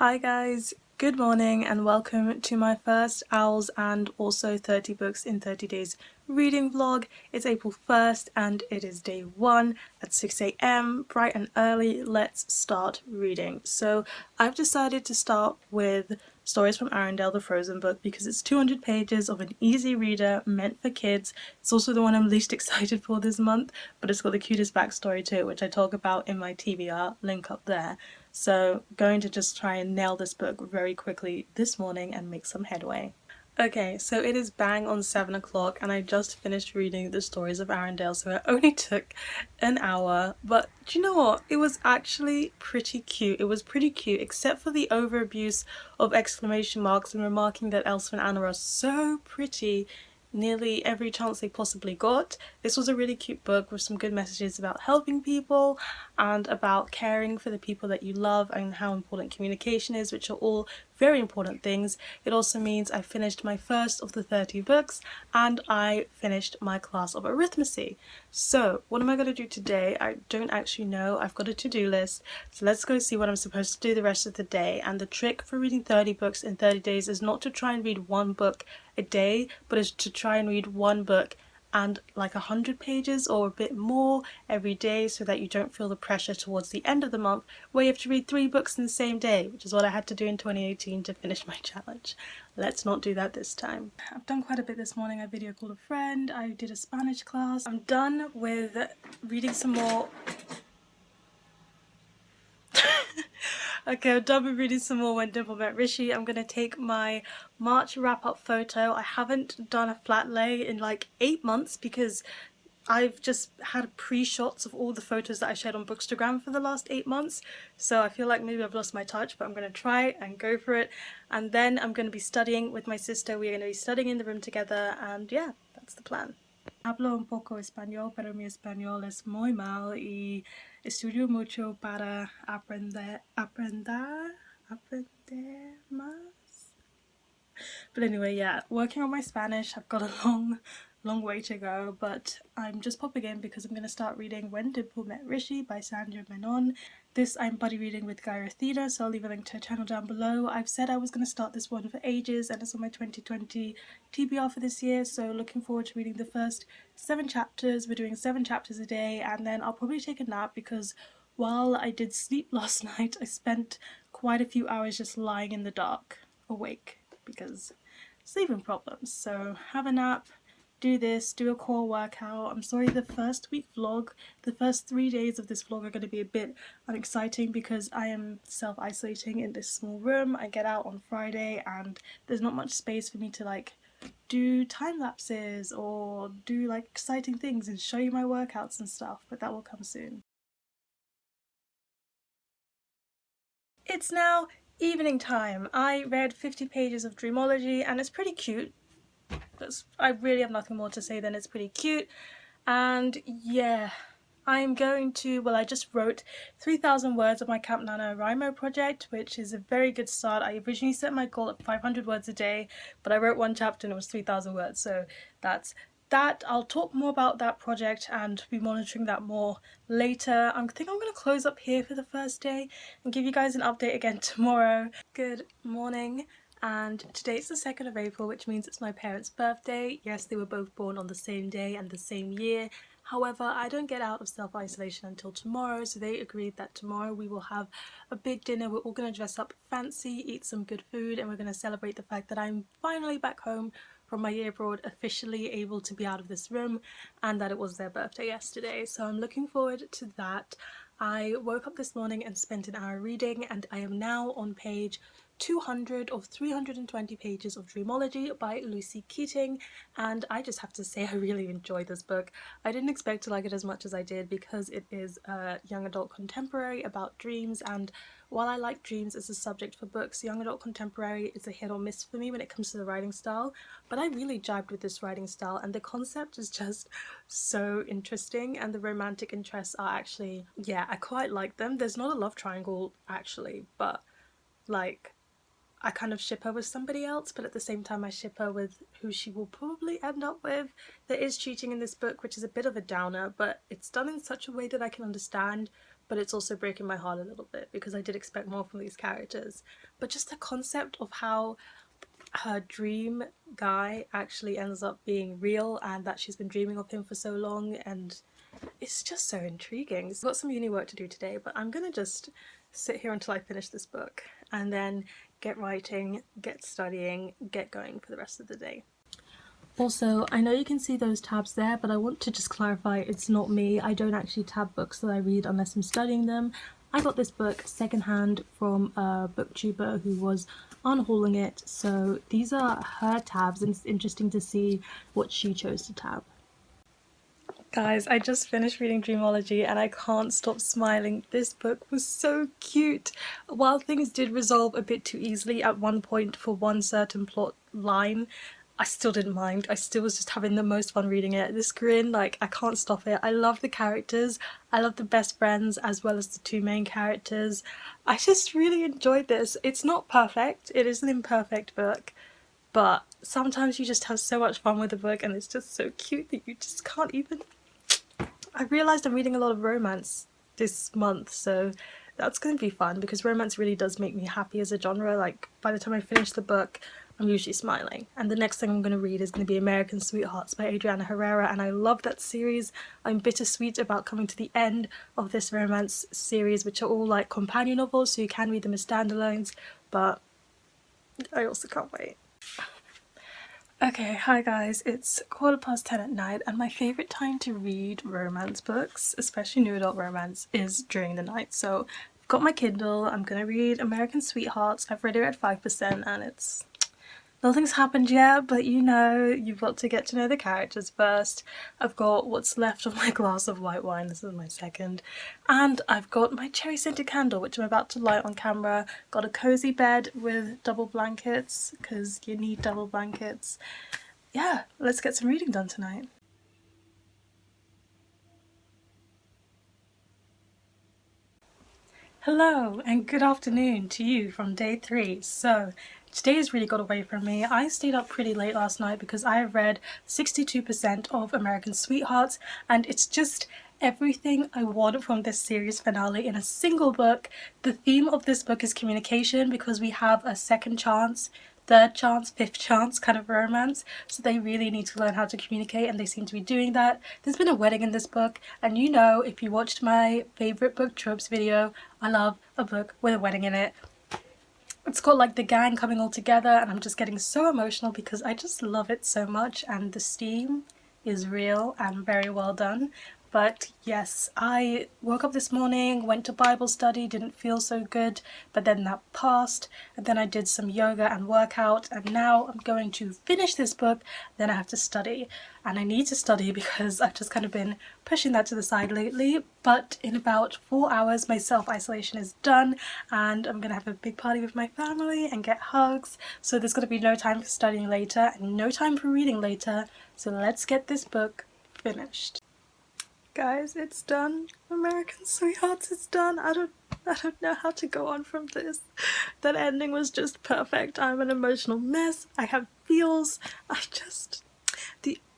Hi guys, good morning and welcome to my first Owls and also 30 books in 30 days reading vlog. It's April 1st and it is day 1 at 6 AM, bright and early. Let's start reading. So I've decided to start with Stories from Arendelle, the Frozen book, because it's 200 pages of an easy reader meant for kids. It's also the one I'm least excited for this month, but it's got the cutest backstory to it, which I talk about in my TBR, link up there. So going to just try and nail this book very quickly this morning and make some headway. Okay, so it is bang on 7 o'clock and I just finished reading the Stories of Arendelle, so it only took an hour, but do you know what? It was actually pretty cute. It was pretty cute, except for the overabuse of exclamation marks and remarking that Elsa and Anna are so pretty nearly every chance they possibly got. This was a really cute book with some good messages about helping people and about caring for the people that you love and how important communication is, which are all very important things. It also means I finished my first of the 30 books and I finished my class of arithmetic. So what am I going to do today? I don't actually know. I've got a to-do list, so let's go see what I'm supposed to do the rest of the day. And the trick for reading 30 books in 30 days is not to try and read one book a day, but is to try and read one book and like 100 pages or a bit more every day, so that you don't feel the pressure towards the end of the month where you have to read 3 books in the same day, which is what I had to do in 2018 to finish my challenge. Let's not do that this time. I've done quite a bit this morning. I video called a friend, I did a Spanish class. I'm done with reading some more. Okay, I'm done with reading some more When Dimple Met Rishi. I'm going to take my March wrap-up photo. I haven't done a flat lay in like 8 months because I've just had pre-shots of all the photos that I shared on Bookstagram for the last 8 months. So I feel like maybe I've lost my touch, but I'm going to try and go for it. And then I'm going to be studying with my sister. We're going to be studying in the room together, and yeah, that's the plan. Hablo un poco español, pero mi español es muy mal y estudio mucho para aprender más. But anyway, yeah, working on my Spanish. I've got a long way to go, but I'm just popping in because I'm going to start reading When Dimple Met Rishi by Sandra Menon. This I'm buddy reading with Guy Rathina, so I'll leave a link to her channel down below. I've said I was going to start this one for ages and it's on my 2020 TBR for this year, so looking forward to reading the first 7 chapters. We're doing 7 chapters a day, and then I'll probably take a nap because while I did sleep last night, I spent quite a few hours just lying in the dark, awake, because sleeping problems. So have a nap, do this, do a core workout. I'm sorry, the first week vlog, the first 3 days of this vlog are going to be a bit unexciting because I am self-isolating in this small room. I get out on Friday and there's not much space for me to like do time lapses or do like exciting things and show you my workouts and stuff, but that will come soon. It's now evening time. I read 50 pages of Dreamology and it's pretty cute. I really have nothing more to say than it's pretty cute. And yeah, I'm going to, well, I just wrote 3,000 words of my Camp NaNoWriMo project, which is a very good start. I originally set my goal at 500 words a day, but I wrote 1 chapter and it was 3,000 words, so that's that. I'll talk more about that project and be monitoring that more later. I think I'm going to close up here for the first day and give you guys an update again tomorrow. Good morning. And today's the 2nd of April, which means it's my parents' birthday. Yes, they were both born on the same day and the same year. However, I don't get out of self-isolation until tomorrow, so they agreed that tomorrow we will have a big dinner. We're all going to dress up fancy, eat some good food, and we're going to celebrate the fact that I'm finally back home from my year abroad, officially able to be out of this room, and that it was their birthday yesterday. So I'm looking forward to that. I woke up this morning and spent an hour reading, and I am now on page 200 of 320 pages of Dreamology by Lucy Keating, and I just have to say I really enjoyed this book. I didn't expect to like it as much as I did because it is a young adult contemporary about dreams, and while I like dreams as a subject for books, young adult contemporary is a hit or miss for me when it comes to the writing style, but I really jibed with this writing style and the concept is just so interesting, and the romantic interests are actually, yeah, I quite like them. There's not a love triangle actually, but like I kind of ship her with somebody else, but at the same time I ship her with who she will probably end up with. There is cheating in this book, which is a bit of a downer, but it's done in such a way that I can understand, but it's also breaking my heart a little bit because I did expect more from these characters. But just the concept of how her dream guy actually ends up being real and that she's been dreaming of him for so long, and it's just so intriguing. I've got some uni work to do today, but I'm gonna just sit here until I finish this book and then get writing, get studying, get going for the rest of the day. Also, I know you can see those tabs there, but I want to just clarify it's not me. I don't actually tab books that I read unless I'm studying them. I got this book secondhand from a booktuber who was unhauling it, so these are her tabs and it's interesting to see what she chose to tab. Guys, I just finished reading Dreamology and I can't stop smiling. This book was so cute. While things did resolve a bit too easily at one point for one certain plot line, I still didn't mind. I still was just having the most fun reading it. This grin, like, I can't stop it. I love the characters. I love the best friends as well as the two main characters. I just really enjoyed this. It's not perfect. It is an imperfect book. But sometimes you just have so much fun with the book and it's just so cute that you just can't even... I realised I'm reading a lot of romance this month, so that's going to be fun because romance really does make me happy as a genre. Like, by the time I finish the book, I'm usually smiling. And the next thing I'm going to read is going to be American Sweethearts by Adriana Herrera, and I love that series. I'm bittersweet about coming to the end of this romance series, which are all like companion novels, so you can read them as standalones, but I also can't wait. Okay, hi guys, it's 10:15 at night and my favourite time to read romance books, especially new adult romance, is during the night. So I've got my Kindle, I'm gonna read American Sweethearts. I've read it at 5% and it's... nothing's happened yet, but you know, you've got to get to know the characters first. I've got what's left of my glass of white wine, this is my second, and I've got my cherry scented candle, which I'm about to light on camera. Got a cozy bed with double blankets, because you need double blankets. Yeah, let's get some reading done tonight. Hello and good afternoon to you from day 3. So today has really got away from me. I stayed up pretty late last night because I have read 62% of American Sweethearts and it's just everything I want from this series finale in a single book. The theme of this book is communication because we have a second chance, third chance, fifth chance kind of romance, so they really need to learn how to communicate and they seem to be doing that. There's been a wedding in this book, and you know, if you watched my favourite book tropes video, I love a book with a wedding in it. It's got like the gang coming all together and I'm just getting so emotional because I just love it so much and the steam is real and very well done. But yes, I woke up this morning, went to Bible study, didn't feel so good, but then that passed, and then I did some yoga and workout, and now I'm going to finish this book, then I have to study. And I need to study because I've just kind of been pushing that to the side lately, but in about 4 hours my self-isolation is done, and I'm gonna have a big party with my family and get hugs, so there's gonna be no time for studying later, and no time for reading later, so let's get this book finished. Guys, it's done. American Sweethearts is done. I don't know how to go on from this. That ending was just perfect. I'm an emotional mess. I have feels.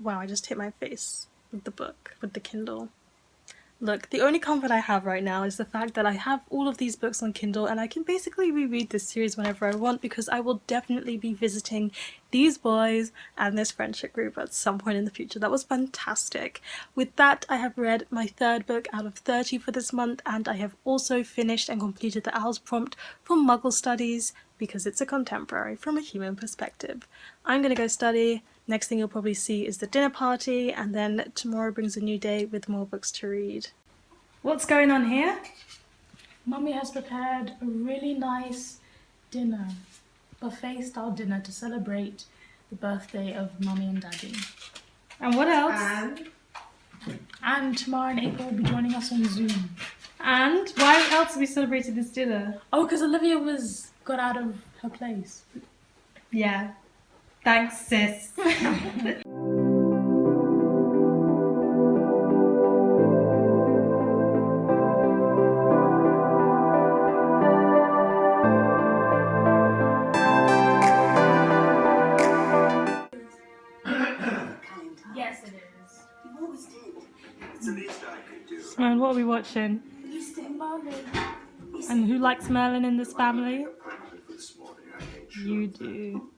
Wow, I just hit my face with the book, with the Kindle. Look, the only comfort I have right now is the fact that I have all of these books on Kindle and I can basically reread this series whenever I want because I will definitely be visiting these boys and this friendship group at some point in the future. That was fantastic. With that, I have read my 3rd book out of 30 for this month, and I have also finished and completed the OWLS prompt for Muggle Studies because it's a contemporary from a human perspective. I'm gonna go study. Next thing you'll probably see is the dinner party, and then tomorrow brings a new day with more books to read. What's going on here? Mummy has prepared a really nice dinner, buffet style dinner to celebrate the birthday of Mummy and Daddy. And what else? And tomorrow and April will be joining us on Zoom. And why else have we celebrated this dinner? Oh, because Olivia got out of her place. Yeah. Thanks, sis. Yes, it is. And what are we watching? And who likes Merlin in this family? You do.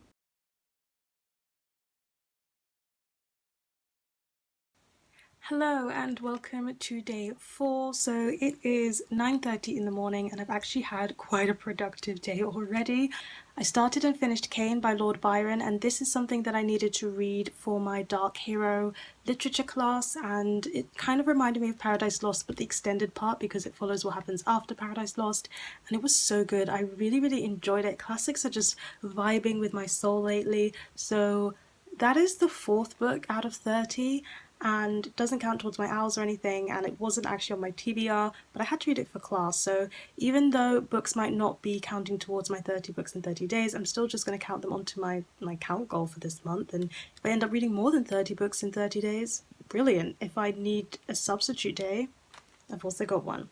Hello and welcome to day 4. So it is 9:30 in the morning and I've actually had quite a productive day already. I started and finished Cain by Lord Byron, and this is something that I needed to read for my Dark Hero literature class, and it kind of reminded me of Paradise Lost but the extended part because it follows what happens after Paradise Lost, and it was so good. I really enjoyed it. Classics are just vibing with my soul lately, so that is the 4th book out of 30 and it doesn't count towards my owls or anything, and it wasn't actually on my TBR, but I had to read it for class. So even though books might not be counting towards my 30 books in 30 days, I'm still just going to count them onto my count goal for this month, and if I end up reading more than 30 books in 30 days, brilliant. If I need a substitute day, I've also got one.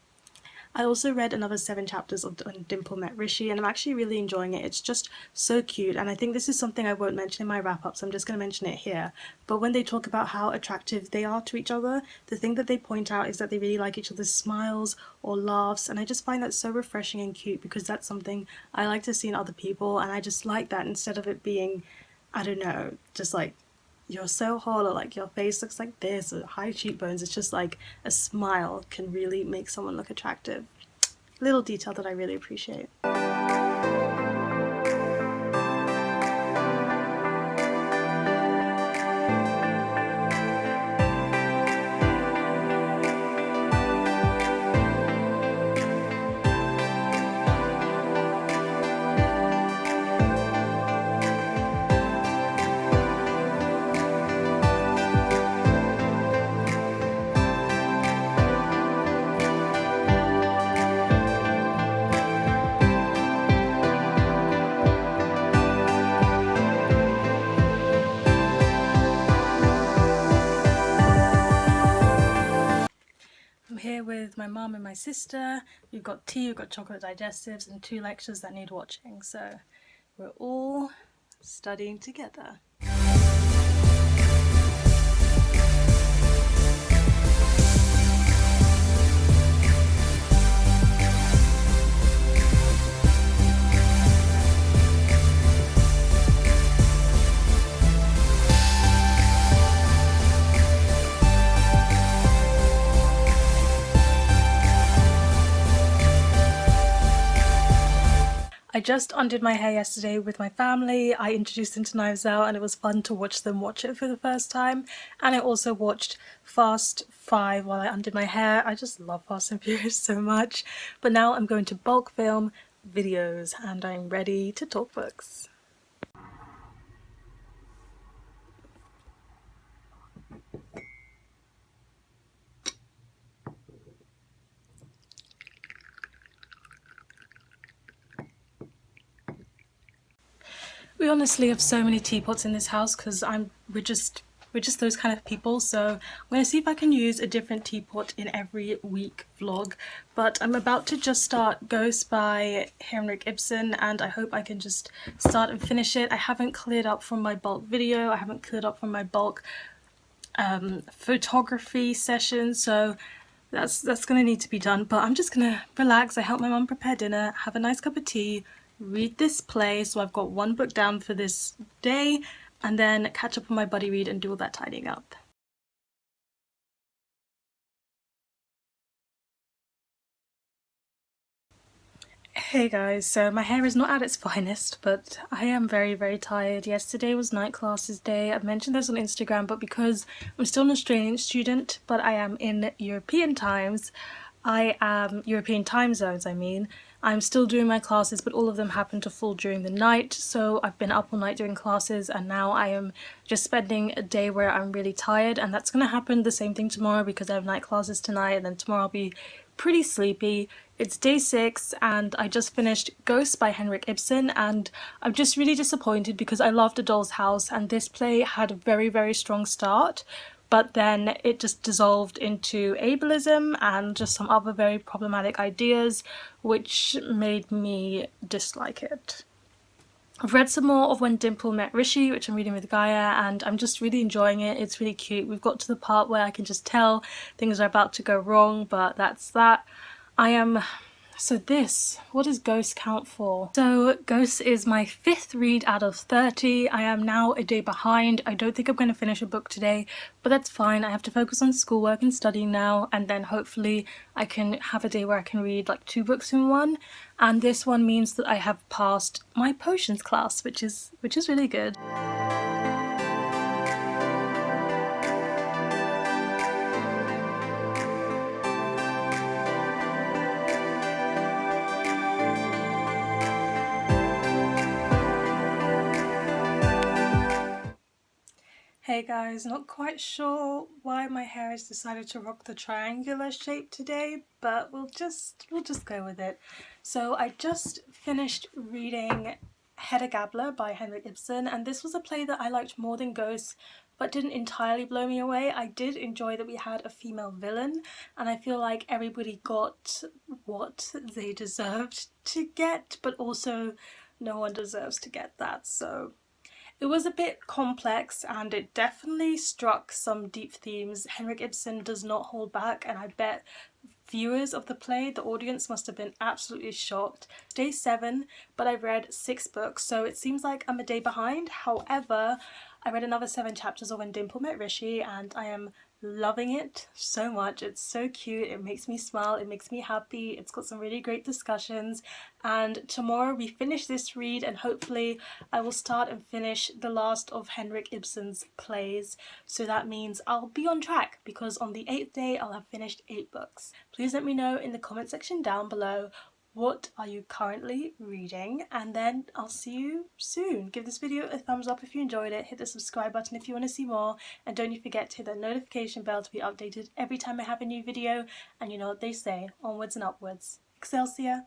I also read another 7 chapters of When Dimple Met Rishi, and I'm actually really enjoying it. It's just so cute, and I think this is something I won't mention in my wrap-up, so I'm just going to mention it here. But when they talk about how attractive they are to each other, the thing that they point out is that they really like each other's smiles or laughs, and I just find that so refreshing and cute because that's something I like to see in other people, and I just like that instead of it being, I don't know, just like, you're so hot, or like your face looks like this, or high cheekbones. It's just like a smile can really make someone look attractive. Little detail that I really appreciate. Here with my mum and my sister. We've got tea, we've got chocolate digestives, and 2 lectures that need watching, so we're all studying together. I just undid my hair yesterday with my family. I introduced them to Knives Out and it was fun to watch them watch it for the first time. And I also watched Fast 5 while I undid my hair. I just love Fast and Furious so much. But now I'm going to bulk film videos and I'm ready to talk books. We honestly have so many teapots in this house because we're just those kind of people, so I'm going to see if I can use a different teapot in every week vlog. But I'm about to just start Ghost by Henrik Ibsen, and I hope I can just start and finish it. I haven't cleared up from my bulk video, I haven't cleared up from my bulk photography session, so that's going to need to be done. But I'm just going to relax. I help my mum prepare dinner, have a nice cup of tea, read this play, so I've got 1 book down for this day, and then catch up on my buddy read and do all that tidying up. Hey guys, so my hair is not at its finest, but I am very tired. Yesterday was night classes day. I've mentioned this on Instagram, but because I'm still an Australian student, but I am in European times, European time zones, I'm still doing my classes, but all of them happen to fall during the night, so I've been up all night doing classes, and now I am just spending a day where I'm really tired, and that's going to happen the same thing tomorrow because I have night classes tonight, and then tomorrow I'll be pretty sleepy. It's day 6 and I just finished Ghost by Henrik Ibsen, and I'm just really disappointed because I loved A Doll's House and this play had a very strong start, but then it just dissolved into ableism and just some other very problematic ideas, which made me dislike it. I've read some more of When Dimple Met Rishi, which I'm reading with Gaia, and I'm just really enjoying it. It's really cute. We've got to the part where I can just tell things are about to go wrong, but that's that. I am So what does Ghost count for? So Ghost is my 5th read out of 30. I am now a day behind. I don't think I'm going to finish a book today, but that's fine. I have to focus on schoolwork and studying now, and then hopefully I can have a day where I can read like 2 books in one. And this one means that I have passed my potions class, which is really good. Hey guys, not quite sure why my hair has decided to rock the triangular shape today, but we'll just go with it. So I just finished reading Hedda Gabler by Henrik Ibsen, and this was a play that I liked more than Ghosts, but didn't entirely blow me away. I did enjoy that we had a female villain, and I feel like everybody got what they deserved to get, but also no one deserves to get that, so it was a bit complex and it definitely struck some deep themes. Henrik Ibsen does not hold back, and I bet viewers of the play, the audience, must have been absolutely shocked. Day 7, but I've read 6 books, so it seems like I'm a day behind. However, I read another 7 chapters of When Dimple Met Rishi and I am loving it so much. It's so cute, it makes me smile, it makes me happy, it's got some really great discussions, and tomorrow we finish this read and hopefully I will start and finish the last of Henrik Ibsen's plays, so that means I'll be on track because on the 8th day I'll have finished 8 books. Please let me know in the comment section down below, what are you currently reading, and then I'll see you soon. Give this video a thumbs up if you enjoyed it, hit the subscribe button if you want to see more, and don't you forget to hit the notification bell to be updated every time I have a new video, and you know what they say, onwards and upwards. Excelsior!